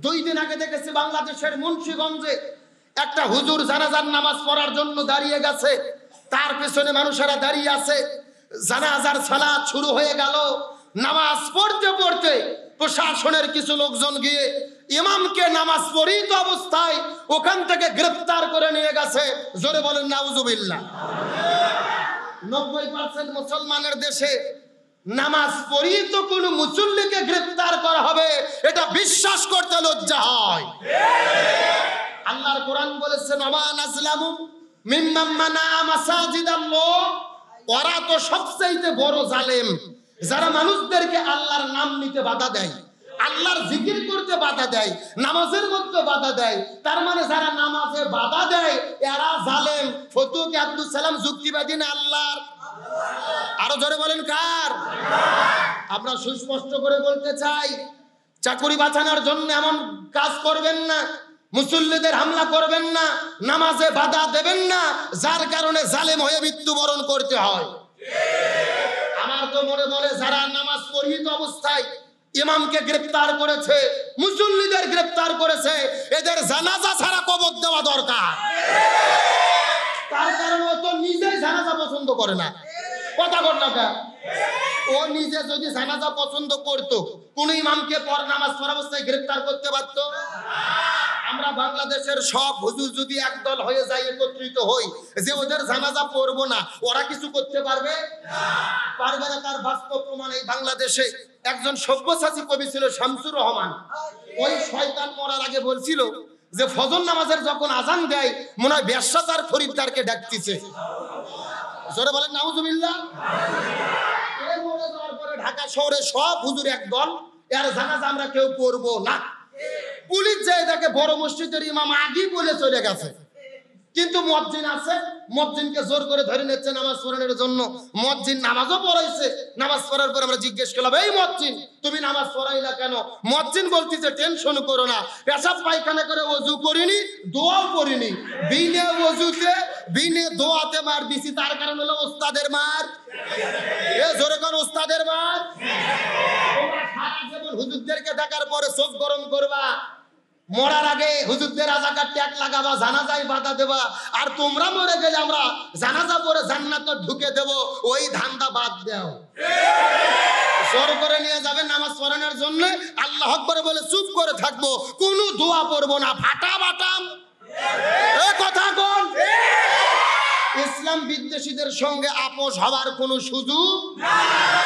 2 দিন আগে দেখেছি বাংলাদেশের মুন্সিগঞ্জে একটা হুজুর জানাজার নামাজ পড়ার জন্য দাঁড়িয়ে গেছে, তার পেছনে মানুষেরা দাঁড়িয়ে আছে। জানাজার সালাত শুরু হয়ে গেল, নামাজ পড়তে পড়তে প্রশাসনের কিছু লোকজন গিয়ে ইমামকে নামাজ পড়িত অবস্থায় ওখান থেকে গ্রেফতার করে নিয়ে গেছে। জোরে বলেন নাউজুবিল্লাহ। 90% মুসলমানের দেশে নামাজ পড়িয়ে তো কোনো মুসল্লিকে গ্রেফতার করা হবে, এটা বিশ্বাস করতে লজ্জা হয়। আল্লাহর কোরআন বলেছেন ওয়া নাজলামু মিম্মান মানা মাসাজিদাল্লাহ, ওরা তো সবচেয়ে বড় জালেম যারা মানুষদেরকে আল্লাহর নাম নিতে বাধা দেয়, আল্লাহর জিকির করতে বাধা দেয়, নামাজের মধ্যে বাধা দেয়। তার মানে যারা নামাজে বাধা দেয় এরা জালেম। ফতুক আব্দুল সালাম যুক্তিবাদী না আল্লাহর? আরো জোরে বলেন কার? আমরা সুস্পষ্ট করে বলতে চাই, চাকরি বাঁচানোর জন্য এমন কাজ করবেন না, মুসল্লিদের হামলা করবেন না, নামাজে বাধা দেবেন না যার কারণে জালেম হয়ে মৃত্যুবরণ করতে হয়। আমার তো মনে বলে যারা নামাজ পড়িত অবস্থায় ইমামকে গ্রেফতার করেছে, মুসল্লিদের গ্রেফতার করেছে, এদের জানাজা ছাড়া কবর দেওয়া দরকার। তার কারণ ও তো নিজেই জানাজা পছন্দ করে না। কথা বল না কেন? ও নিজে যদি জানাজা পছন্দ করতো কোন ইমামকে নামাজ পড়া অবস্থায় গ্রেফতার করতে পারতো? আমরা বাংলাদেশের সব হুজুর যদি একদল হয়ে যায়, একত্রিত হই যে ওদের জানাজা পড়বো না, ওরা কিছু করতে পারবে? পারবে না। তার বাস্তব প্রমাণ এই বাংলাদেশে একজন সব্যসাচী কবি ছিল শামসুর রহমান। ওই শয়তান মরার আগে বলছিল যে ফজর নামাজের যখন আজান দেয় মনে হয় ব্যবসা তার খরিদ্দারকে ডাকতেছে। জোরে বলেন নাউজুবিল্লাহ। এই মরে যাওয়ার পরে ঢাকা শহরে সব হুজুর একদল, এর জানাজা আমরা কেউ পড়বো না। পুলিশ যায় তাকে বড় মসজিদের ইমাম আগেই বলে চলে গেছে, কিন্তু মুয়াজ্জিন আছে, মুয়াজ্জিনকে জোর করে ধরে নিচ্ছে নামাজ পড়ানোর জন্য। মুয়াজ্জিন নামাজও পড়াইছে, নামাজ পড়ার পর আমরা জিজ্ঞেস করলাম, এই মুয়াজ্জিন তুমি নামাজ পড়াইলা কেন? মুয়াজ্জিন বলতেছে টেনশন করো না, পেশাব পায়খানা করে ওযু করিনি, দোয়াও করিনি, বিনে ওযুতে বিনে দোয়াতে মার দিছি, তার কারণ হলো ওস্তাদের মার। এ জোরে কোন ওস্তাদের মার? তোমরা সারা জীবন হুজুরদেরকে দেখার পরে চোখ গরম করবা, মরার আগে হুজুরদের রাজাকার ট্যাগ লাগাবা, জানাজায় বাধা দেবা, আর তোমরা মরে গেলে আমরা জানাজা পরে জান্নাতে ঢুকে দেব, ওই ধান্দা বাদ দাও। জোর করে নিয়ে যাবে নামাজ পড়ানোর জন্য, আল্লাহু আকবার বলে চুপ করে থাকবো, কোনো দোয়া পড়বো না, ফাটা বাটাম। এ কথা কোন? ইসলাম বিদ্বেষীদের সঙ্গে আপোষ হওয়ার কোনো সুযোগ নাই।